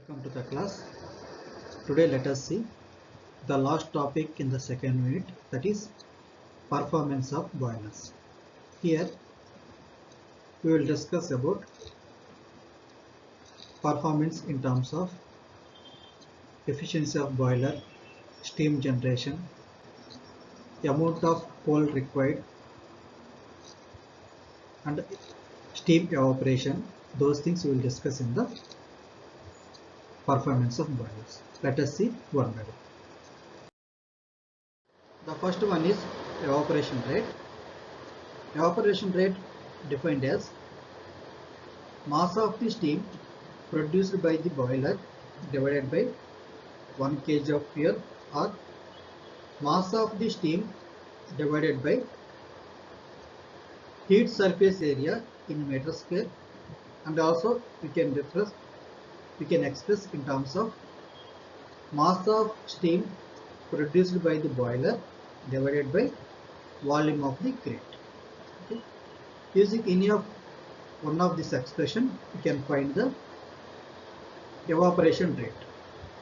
Welcome to the class. Today let us see the last topic in the second unit, that is performance of boilers. Here we will discuss about performance in terms of efficiency of boiler, steam generation, amount of coal required and steam evaporation. Those things we will discuss in the performance of boilers. Let us see one by one. The first one is evaporation rate. Evaporation rate defined as mass of the steam produced by the boiler divided by 1 kg of fuel, or mass of the steam divided by heat surface area in meter square, and also we can express in terms of mass of steam produced by the boiler divided by volume of the grate. Okay. Using any of one of this expression, you can find the evaporation rate.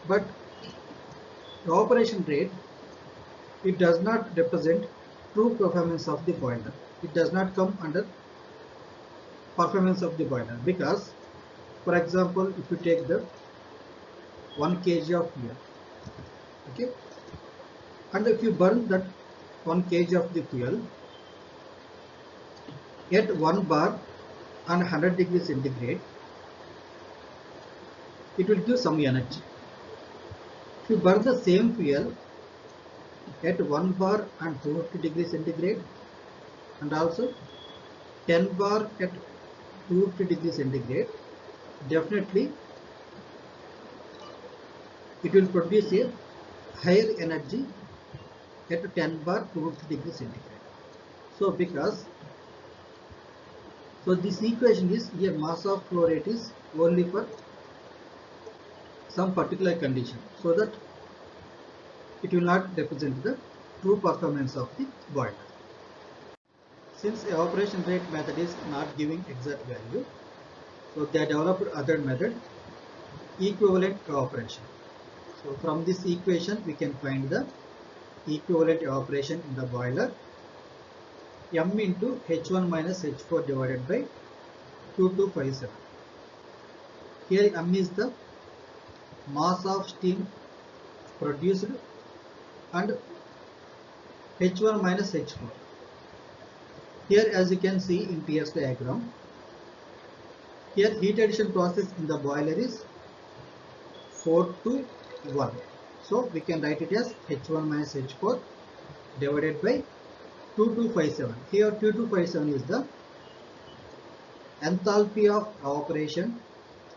But evaporation rate, it does not represent true performance of the boiler. It does not come under performance of the boiler, because for example, if you take the 1 kg of fuel, okay, and if you burn that 1 kg of the fuel at 1 bar and 100 degrees centigrade, it will give some energy. If you burn the same fuel at 1 bar and 250 degrees centigrade and also 10 bar at 250 degrees centigrade, definitely it will produce a higher energy at 10 bar 250 degrees centigrade. So this equation is here, mass of flow rate is only for some particular condition, so that it will not represent the true performance of the boiler. Since evaporation rate method is not giving exact value, so they developed other method, equivalent evaporation. So from this equation we can find the equivalent evaporation in the boiler, M into H1 minus H4 divided by 2257. Here M is the mass of steam produced and H1 minus H4. Here, as you can see in TS diagram, here heat addition process in the boiler is 4 to 1. So we can write it as H1 minus H4 divided by 2257. Here 2257 is the enthalpy of evaporation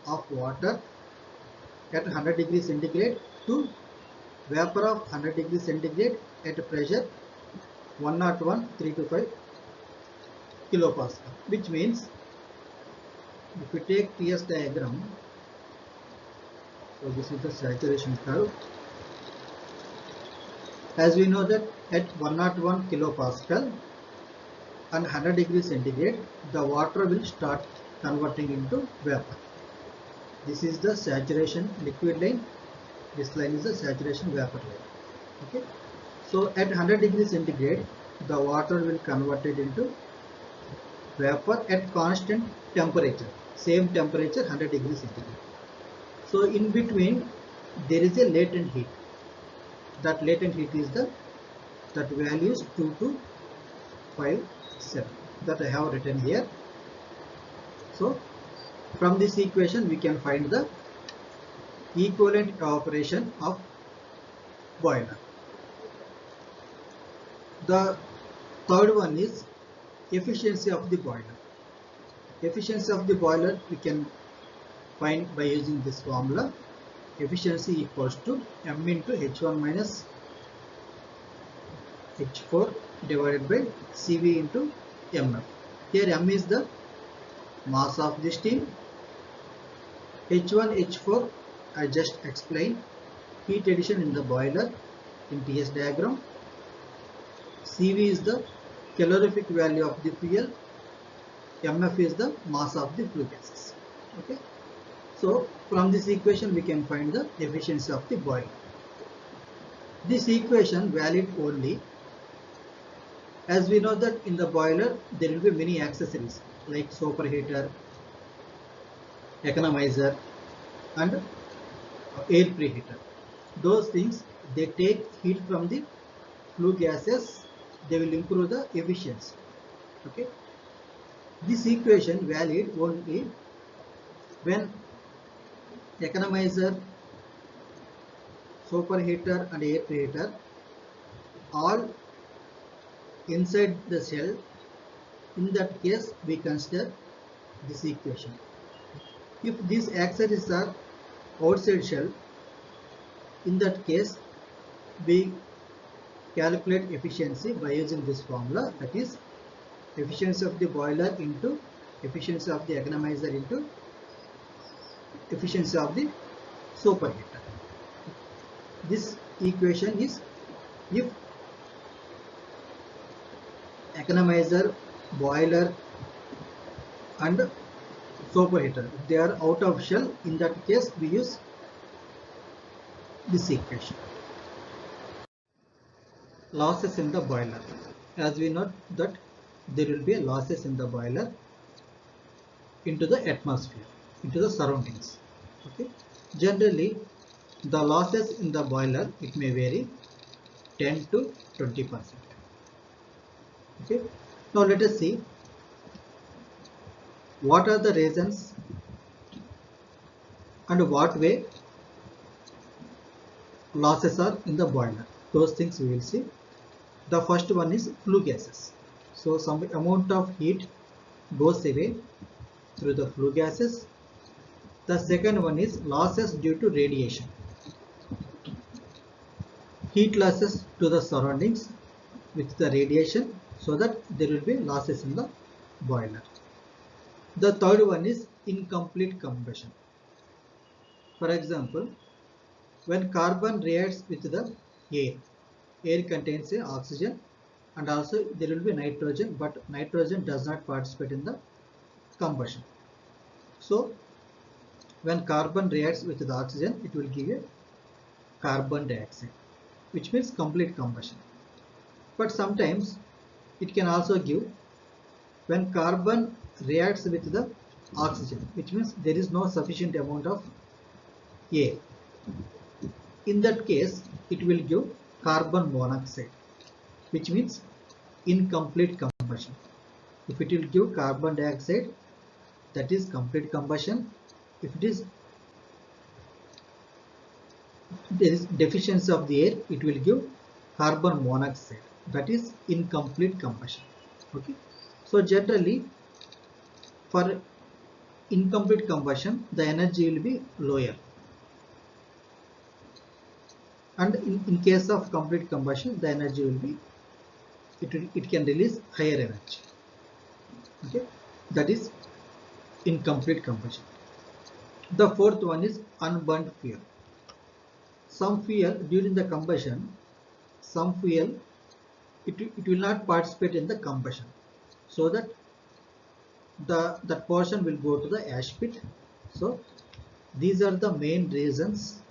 of water at 100 degrees centigrade to vapor of 100 degrees centigrade at pressure 101,325 kilopascal, which means if you take TS diagram, so this is the saturation curve. As we know that at 101 kilopascal and 100 degrees centigrade, the water will start converting into vapor. This is the saturation liquid line. This line is the saturation vapor line. Okay. So at 100 degrees centigrade, the water will convert it into vapor at constant temperature, same temperature 100 degrees centigrade. So in between there is a latent heat. That latent heat is that value is 2257 that I have written here. So from this equation we can find the equivalent evaporation of boiler. The third one is efficiency of the boiler. Efficiency of the boiler we can find by using this formula. Efficiency equals to M into H1 minus H4 divided by CV into MF. Here M is the mass of the steam. H1, H4 I just explained, heat addition in the boiler in TS diagram. CV is the calorific value of the fuel. MF is the mass of the flue gases. Okay. So From this equation we can find the efficiency of the boiler. This equation valid only as we know that in the boiler there will be many accessories like superheater, economizer and air preheater. Those things, they take heat from the flue gases, they will improve the efficiency. Okay, this equation valid only when economizer, superheater and air preheater all inside the shell. In that case we consider this equation. If these accessories are outside shell, in that case we calculate efficiency by using this formula, that is efficiency of the boiler into efficiency of the economizer into efficiency of the superheater. This equation is if economizer, boiler and superheater, if they are out of shell, in that case we use this equation. Losses in the boiler. As we know that there will be losses in the boiler into the atmosphere, into the surroundings. Okay, generally the losses in the boiler, it may vary 10 to 20%. Okay, now let us see what are the reasons and what way losses are in the boiler. Those things we will see. The first one is flue gases. So some amount of heat goes away through the flue gases. The second one is losses due to radiation. Heat losses to the surroundings with the radiation, so that there will be losses in the boiler. The third one is incomplete combustion. For example, when carbon reacts with the air contains oxygen and also there will be nitrogen, but nitrogen does not participate in the combustion. So when carbon reacts with the oxygen, it will give a carbon dioxide, which means complete combustion. But sometimes it can also give when carbon reacts with the oxygen, which means there is no sufficient amount of air. In that case it will give carbon monoxide, which means incomplete combustion. If it will give carbon dioxide, that is complete combustion. If it is there is deficiency of the air, it will give carbon monoxide, that is incomplete combustion. Okay, so generally for incomplete combustion the energy will be lower, and in case of complete combustion the energy will be it can release higher energy. Okay, that is incomplete combustion. The fourth one is unburnt fuel. Some fuel during the combustion, some fuel it will not participate in the combustion, so that that portion will go to the ash pit. So these are the main reasons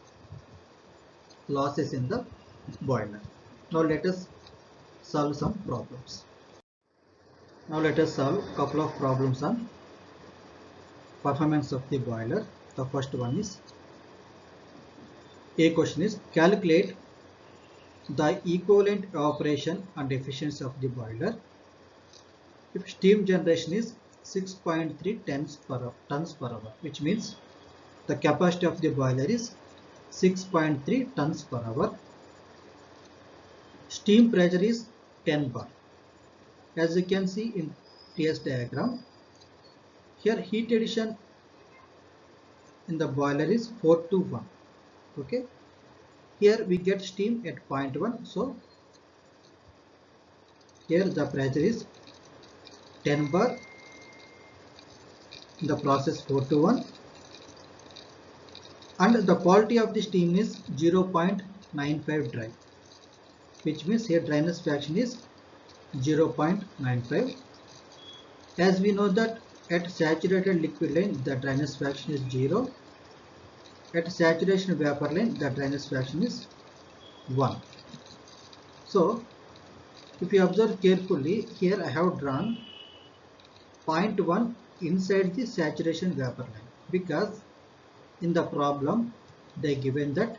losses in the boiler. Now let us solve some problems. Now let us solve a couple of problems on performance of the boiler. The first one is, a question is, calculate the equivalent evaporation and efficiency of the boiler if steam generation is 6.3 tons per hour, which means the capacity of the boiler is 6.3 tons per hour. Steam pressure is 10 bar. As you can see in TS diagram, here heat addition in the boiler is 4 to 1. Okay, here we get steam at 0.1, so here the pressure is 10 bar in the process 4 to 1, and the quality of the steam is 0.95 dry, which means here dryness fraction is 0.95. As we know that at saturated liquid line the dryness fraction is 0, At saturation vapor line, the dryness fraction is 1. So if you observe carefully, here I have drawn 0.1 inside the saturation vapor line, because in the problem they given that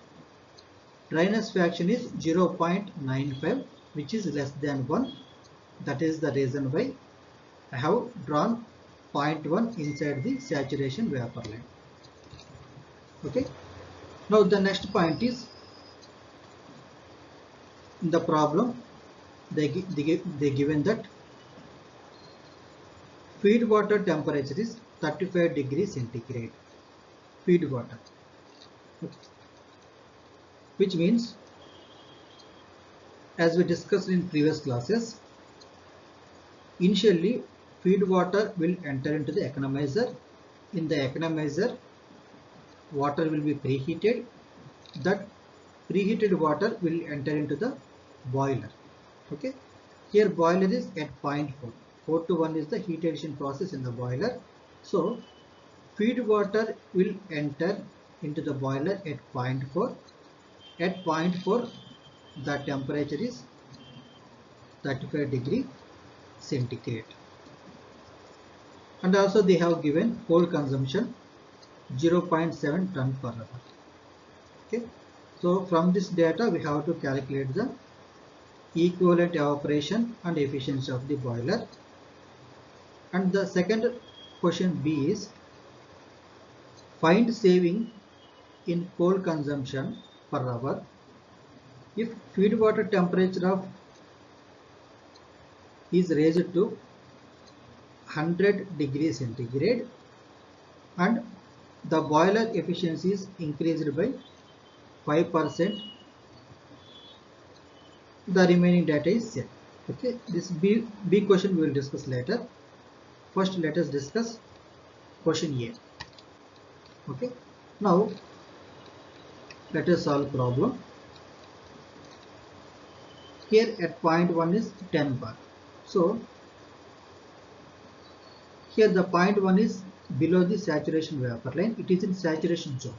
dryness fraction is 0.95, which is less than 1. That is the reason why I have drawn 0.1 inside the saturation vapor line. Okay. Now the next point is, in the problem they given that feed water temperature is 35 degrees centigrade. Feed water, which means, as we discussed in previous classes, initially feed water will enter into the economizer. In the economizer, water will be preheated. That preheated water will enter into the boiler. Okay. Here boiler is at 0.4. 4 to 1 is the heat addition process in the boiler. So feed water will enter into the boiler at 0.4. At 0.4, the temperature is 35 degree centigrade. And also they have given coal consumption 0.7 ton per hour. Okay. So from this data we have to calculate the equivalent evaporation and efficiency of the boiler. And the second question B is, find saving in coal consumption per hour if feed water temperature of is raised to 100 degrees centigrade and the boiler efficiency is increased by 5%. The remaining data is set. Okay, this B question we will discuss later. First let us discuss question A. Okay, now let us solve problem. Here at 0.1 is 10 bar. So here the 0.1 is below the saturation vapor line. It is in saturation zone.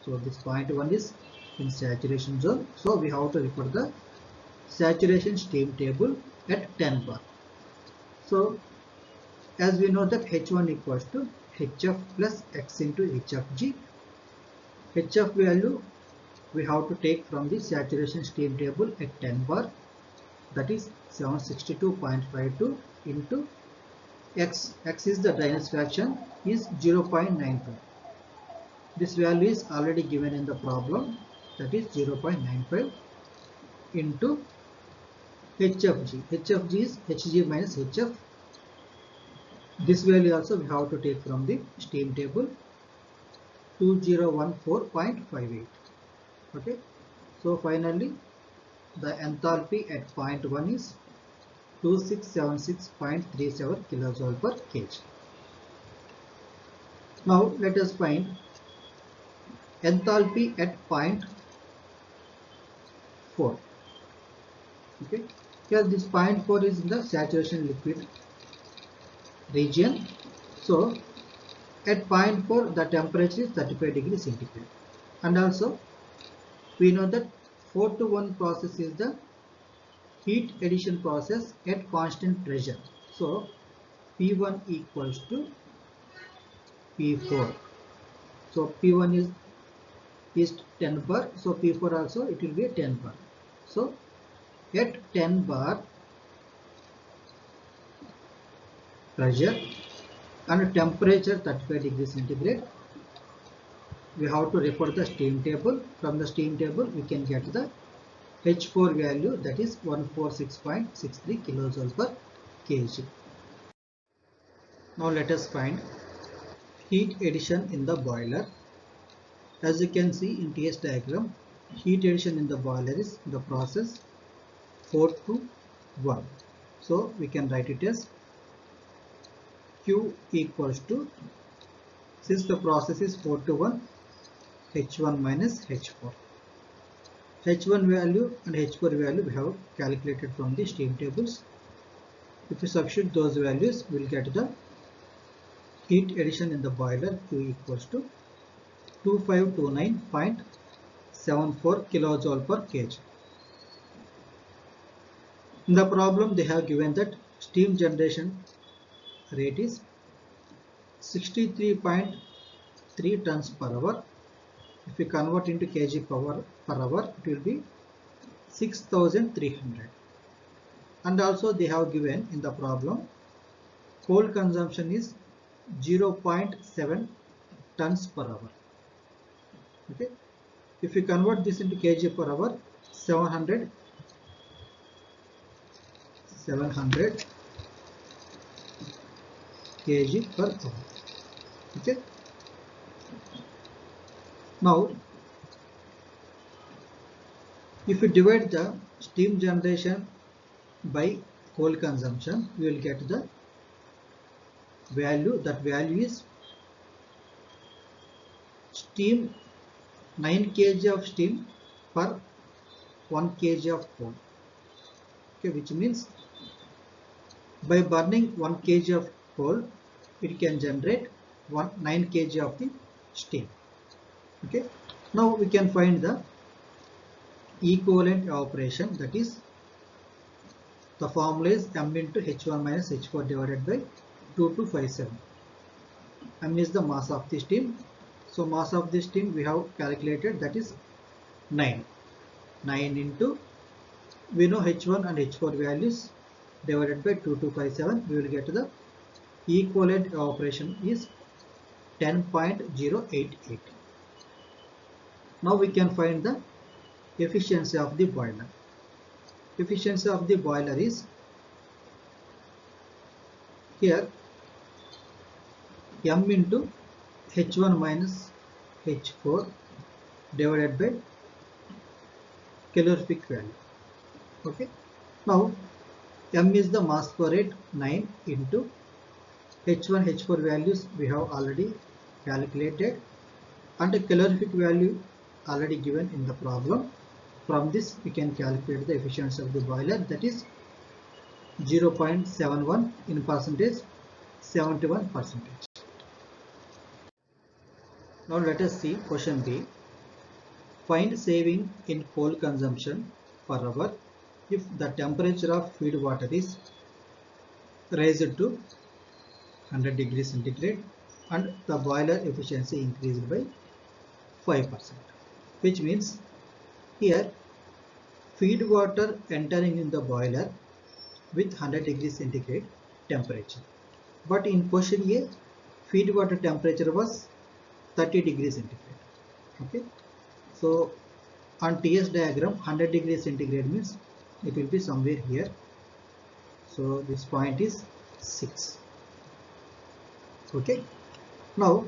So this 0.1 is in saturation zone. So we have to refer the saturation steam table at 10 bar. So as we know that H1 equals to HF plus X into HFG. HF value we have to take from the saturation steam table at 10 bar, that is 762.52 into X. X is the dryness fraction, is 0.95. This value is already given in the problem, that is 0.95 into HFG. HFG is Hg minus HF. This value also we have to take from the steam table, 2014.58. Okay, so finally the enthalpy at 0.1 is 2676.37 kilojoule per kg. Now let us find enthalpy at 0.4. Okay, here this 0.4 is in the saturation liquid region. So at 0.4 the temperature is 35 degrees centigrade, and also we know that 4 to 1 process is the heat addition process at constant pressure. So P1 equals to P4. So P1 is 10 bar. So P4 also it will be 10 bar. So at 10 bar pressure and temperature 35 degrees centigrade, we have to refer the steam table. From the steam table we can get the H4 value, that is 146.63 kilojoule per kg. Now let us find heat addition in the boiler. As you can see in TS diagram, heat addition in the boiler is the process 4 to 1. So we can write it as Q equals to, since the process is 4 to 1, H1 minus H4. H1 value and H4 value we have calculated from the steam tables. If you substitute those values, we will get the heat addition in the boiler, Q equals to 2529.74 kilojoule per kg. In the problem they have given that steam generation rate is 63.3 tons per hour. If we convert into kg per hour, it will be 6300. And also they have given in the problem coal consumption is 0.7 tons per hour. Okay, if we convert this into kg per hour, 700 kg per hour. Okay, now if we divide the steam generation by coal consumption, we will get the value. That value is steam 9 kg of steam per 1 kg of coal. Okay, which means by burning 1 kg of coal, it can generate 9 kg of the steam. Okay, now we can find the equivalent evaporation, that is the formula is m into h1 minus h4 divided by 2257. M is the mass of the steam. So mass of the steam we have calculated, that is 9 into, we know h1 and h4 values, divided by 2257, we will get the equivalent evaporation is 10.088. Now we can find the efficiency of the boiler. Efficiency of the boiler is here m into h1 minus h4 divided by calorific value. Okay, now m is the mass flow rate 9 into h1 h4 values we have already calculated, and the calorific value already given in the problem. From this we can calculate the efficiency of the boiler, that is 0.71 in percentage, 71%. Now let us see question B. Find saving in coal consumption per hour if the temperature of feed water is raised to 100 degrees centigrade and the boiler efficiency increased by 5%. Which means here feed water entering in the boiler with 100 degrees centigrade temperature. But in question A, feed water temperature was 30 degrees centigrade. Okay, so on TS diagram 100 degrees centigrade means it will be somewhere here. So this point is 6. Okay, now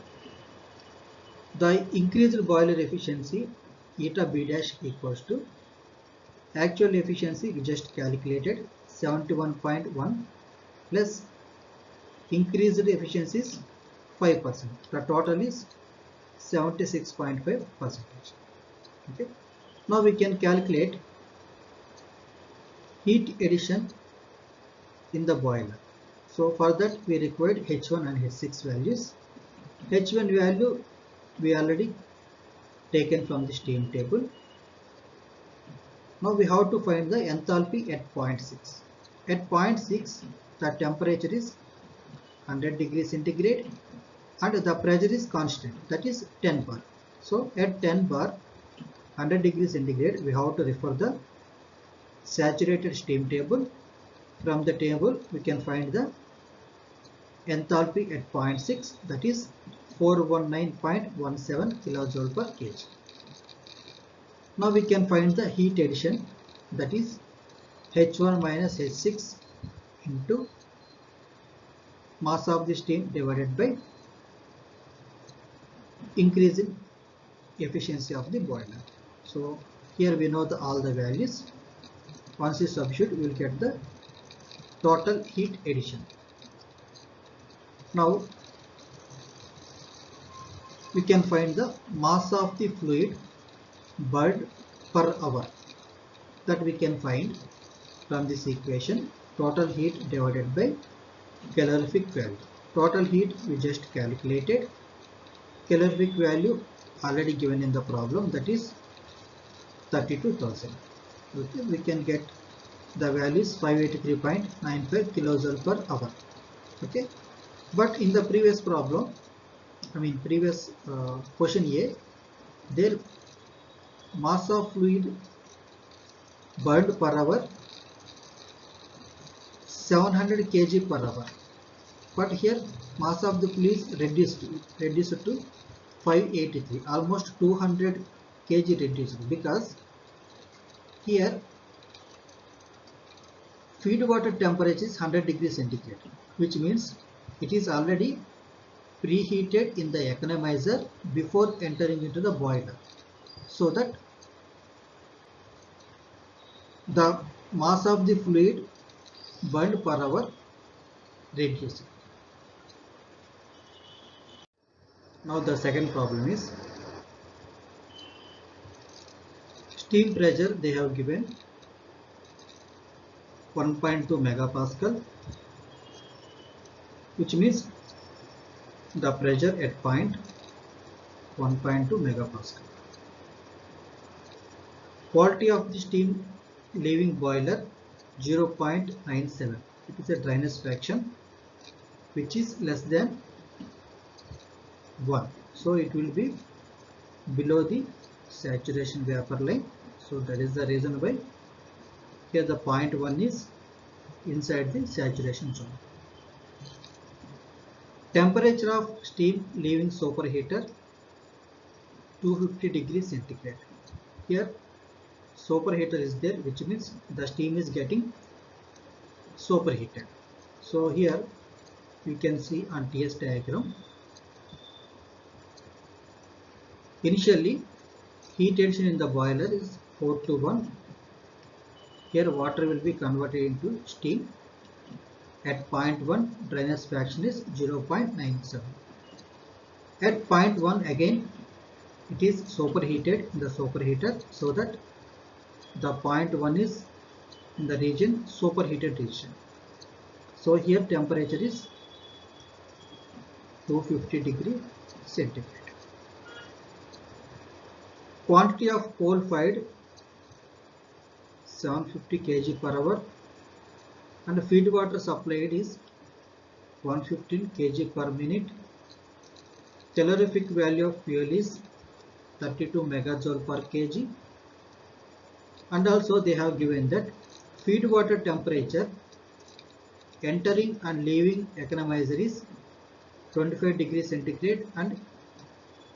the increased boiler efficiency eta B dash equals to actual efficiency we just calculated 71.1 plus increased efficiency is 5%. The total is 76.5%. Okay, now we can calculate heat addition in the boiler. So for that we required H1 and H6 values. H1 value we already taken from the steam table. Now we have to find the enthalpy at point 6. At point 6 the temperature is 100 degrees centigrade and the pressure is constant, that is 10 bar. So at 10 bar 100 degrees centigrade we have to refer the saturated steam table. From the table we can find the enthalpy at point 6, that is 419.17 kilojoule per kg. Now we can find the heat addition, that is H1 minus H6 into mass of the steam divided by increase in efficiency of the boiler. So here we know all the values. Once you substitute we will get the total heat addition. Now we can find the mass of the fluid burned per hour, that we can find from this equation, total heat divided by calorific value. Total heat we just calculated, calorific value already given in the problem, that is 32,000. Okay, we can get the value is 583.95 kilojoule per hour. Okay, but in the previous problem, previous question A, their mass of fluid burned per hour 700 kg per hour, but here mass of the fluid is reduced to 583, almost 200 kg reduced, because here feed water temperature is 100 degrees centigrade, which means it is already preheated in the economizer before entering into the boiler, so that the mass of the fluid burned per hour reduces. Now the second problem is steam pressure. They have given 1.2 megapascal, which means the pressure at point 1.2 megapascal. Quality of the steam leaving boiler 0.97. It is a dryness fraction which is less than 1. So it will be below the saturation vapor line. So that is the reason why here the 0.1 is inside the saturation zone. Temperature of steam leaving superheater 250 degrees centigrade. Here superheater is there, which means the steam is getting superheated. So here you can see on TS diagram, initially heat tension in the boiler is 4 to 1. Here water will be converted into steam. At 0.1 dryness fraction is 0.97. At 0.1 again it is superheated in the superheater, so that the 0.1 is in the region superheated region. So here temperature is 250 degree centigrade. Quantity of coal fired 750 kg per hour, and feed water supplied is 115 kg per minute. Calorific value of fuel is 32 megajoule per kg, and also they have given that feed water temperature entering and leaving economizer is 25 degrees centigrade and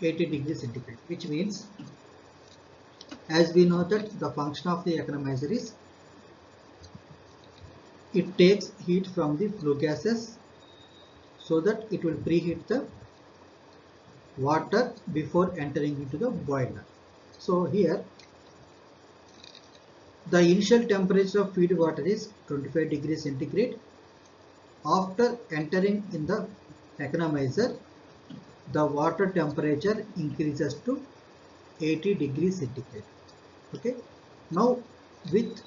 80 degrees centigrade, which means, as we know that the function of the economizer is it takes heat from the flue gases, so that it will preheat the water before entering into the boiler. So here the initial temperature of feed water is 25 degrees centigrade. After entering in the economizer, the water temperature increases to 80 degrees centigrade. Okay. Now with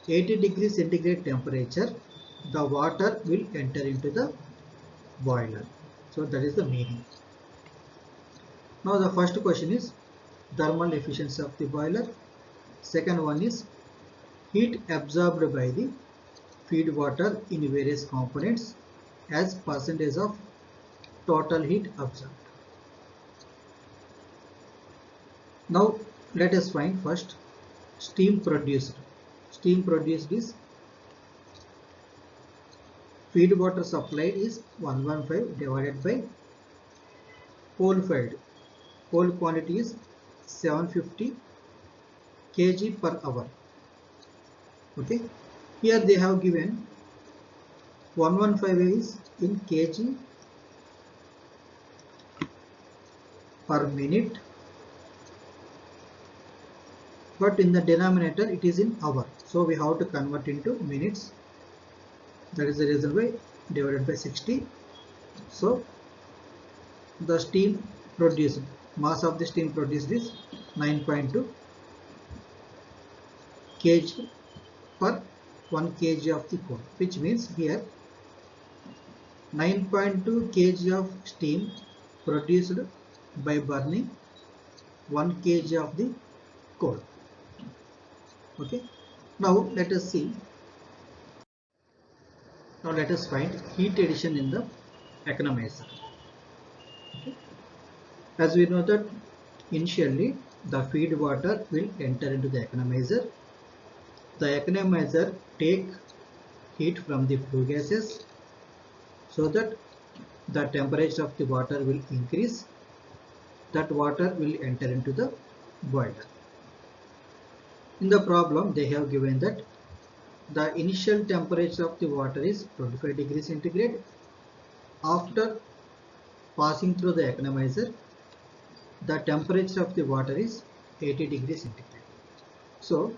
80 degrees centigrade temperature, the water will enter into the boiler. So that is the meaning. Now the first question is thermal efficiency of the boiler. Second one is heat absorbed by the feed water in various components as percentage of total heat absorbed. Now let us find first steam produced. Steam produced is feed water supplied is 115 divided by coal fired. Coal quantity is 750 kg per hour. Okay. Here they have given 115 is in kg per minute, but in the denominator it is in hour, so we have to convert into minutes. That is the reason why divided by 60. So the steam produced, mass of the steam produced is 9.2 kg per 1 kg of the coal, which means here 9.2 kg of steam produced by burning 1 kg of the coal. Okay. Now let us see. Now let us find heat addition in the economizer. Okay. As we know that initially the feed water will enter into the economizer. The economizer take heat from the flue gases so that the temperature of the water will increase. That water will enter into the boiler. In the problem they have given that the initial temperature of the water is 25 degrees centigrade. After passing through the economizer, the temperature of the water is 80 degrees centigrade. So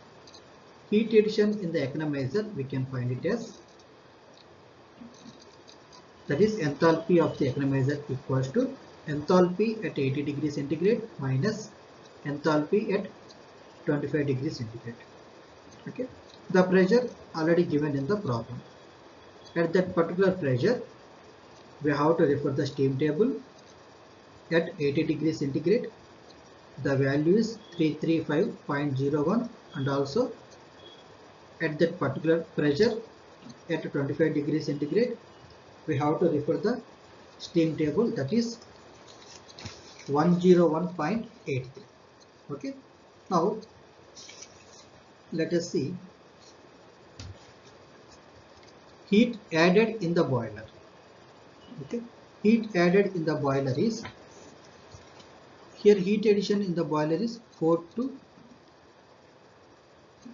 heat addition in the economizer we can find it as, that is enthalpy of the economizer equals to enthalpy at 80 degrees centigrade minus enthalpy at 25 degrees centigrade. Okay. The pressure already given in the problem. At that particular pressure, we have to refer the steam table. At 80 degrees centigrade, the value is 335.01, and also at that particular pressure at 25 degrees centigrade, we have to refer the steam table, that is 101.83. Okay. Now let us see heat added in the boiler. Okay. Heat added in the boiler is, here heat addition in the boiler is 4 to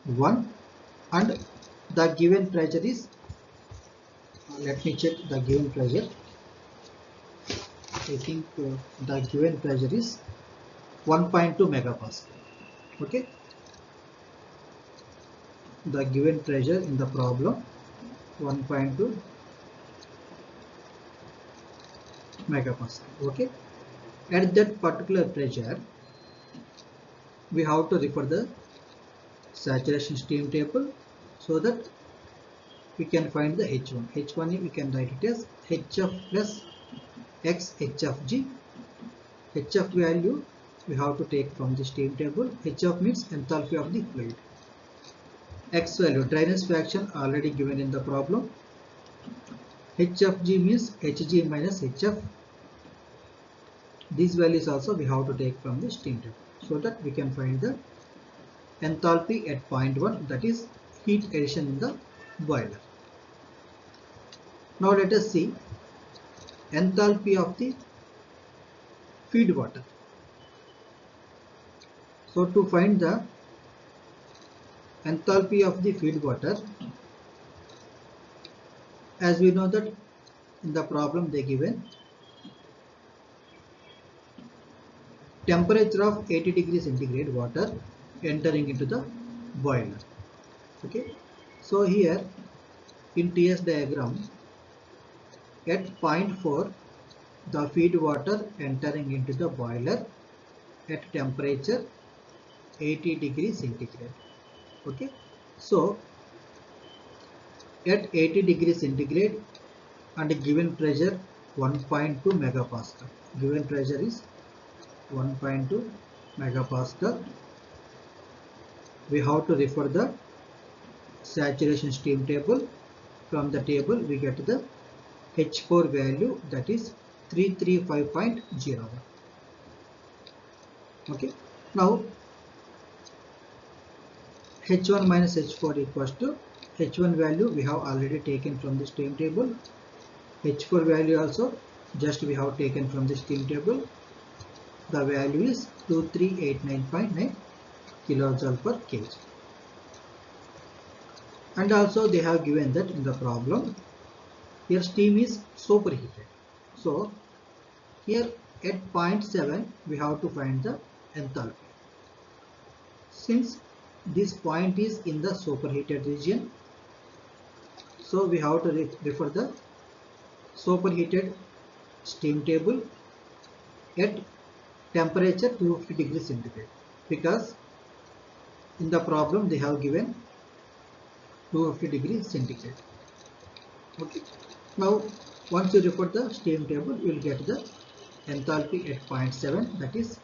1, and the given pressure is, let me check the given pressure. I think the given pressure is 1.2 megapascal. Okay. The given pressure in the problem 1.2 megapascal. Okay. At that particular pressure, we have to refer the saturation steam table so that we can find the H1. H1 we can write it as HF plus X HFG. HF value we have to take from the steam table. HF means enthalpy of the fluid. X value, dryness fraction, already given in the problem. HFG means Hg minus HF. These values also we have to take from the steam table so that we can find the enthalpy at point 1, that is heat addition in the boiler. Now let us see enthalpy of the feed water. So to find the enthalpy of the feed water, as we know that in the problem they given temperature of 80 degrees centigrade water entering into the boiler. Okay. So here in TS diagram at point 4 the feed water entering into the boiler at temperature 80 degrees centigrade. Okay. So at 80 degrees centigrade and given pressure 1.2 megapascal. Given pressure is 1.2 megapascal. We have to refer the saturation steam table. From the table we get the H4 value, that is 335.01. Okay. Now H1 minus H4 equals to, H1 value we have already taken from the steam table. H4 value also just we have taken from the steam table. The value is 2389.9 kilojoule per kg. And also they have given that in the problem here steam is superheated. So here at point 7 we have to find the enthalpy. Since this point is in the superheated region, so we have to refer the superheated steam table at temperature 250 degrees centigrade, because in the problem they have given 250 degrees centigrade. Okay. Now once you refer the steam table you will get the enthalpy at point 7, that is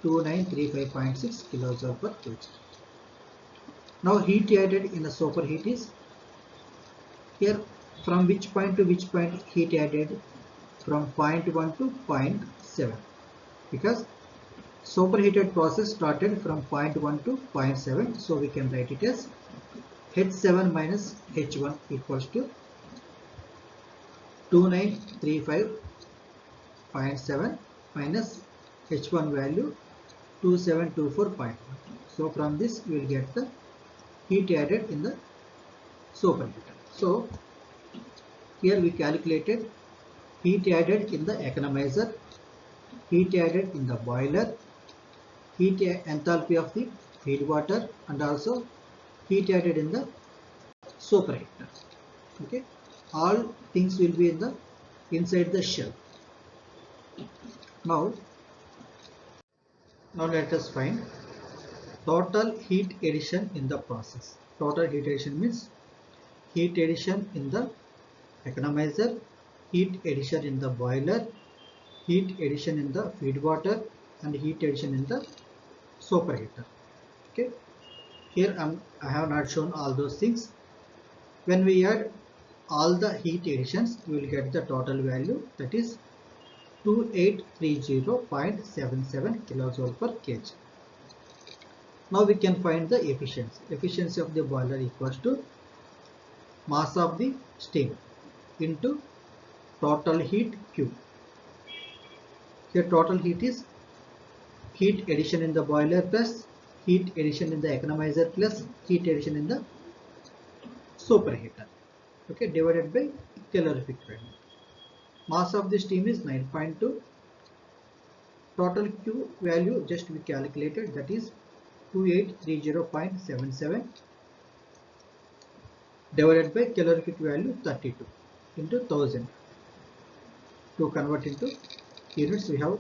2935.6 kilojoule per kg. Now heat added in the superheat is here from which point to which point heat added, from point 1 to point 7, because superheated process started from point 1 to point 7, so we can write it as H7 minus H1 equals to 2935.7 minus H1 value 2724.1. So from this we will get the heat added in the superheater. So here we calculated heat added in the economizer, heat added in the boiler, heat enthalpy of the feed water, and also heat added in the superheater. Okay, all things will be in the inside the shell. Now let us find total heat addition in the process. Total heat addition means heat addition in the economizer, heat addition in the boiler, heat addition in the feed water, and heat addition in the superheater. Okay, here I have not shown all those things. When we add all the heat additions, we will get the total value, that is 2830.77 kilojoule per kg. Now we can find the efficiency. Efficiency of the boiler equals to mass of the steam into total heat Q. Here total heat is heat addition in the boiler plus heat addition in the economizer plus heat addition in the superheater. Okay, divided by calorific value. Mass of the steam is 9.2. Total Q value just we calculated, that is 2830.77 divided by calorific value 32 into 1000. To convert into units, we have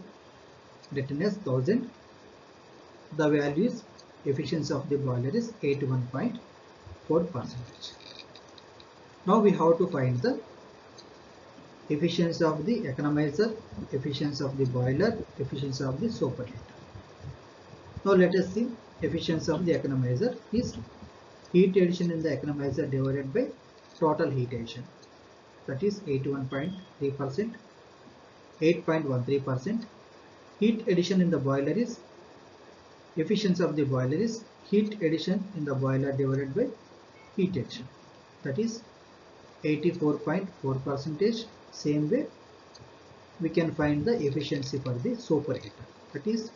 written as 1000. The value is efficiency of the boiler is 81.4%. Now we have to find the efficiency of the economizer, efficiency of the boiler, efficiency of the superheater. Now let us see efficiency of the economizer is heat addition in the economizer divided by total heat addition, that is 81.3%, 8.13%. Heat addition in the boiler is efficiency of the boiler is heat addition in the boiler divided by heat addition, that is 84.4%. Same way we can find the efficiency for the superheater, that is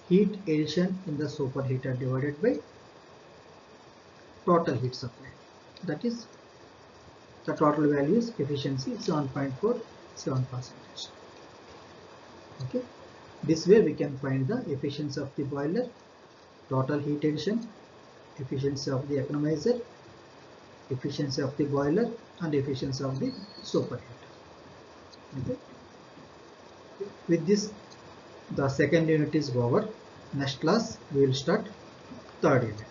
heat addition in the superheater divided by total heat supply, that is the total value is efficiency 7.47%. Okay, this way we can find the efficiency of the boiler, total heat addition, efficiency of the economizer, efficiency of the boiler, and efficiency of the superheater. Okay, with this the second unit is over. Next class we will start third unit.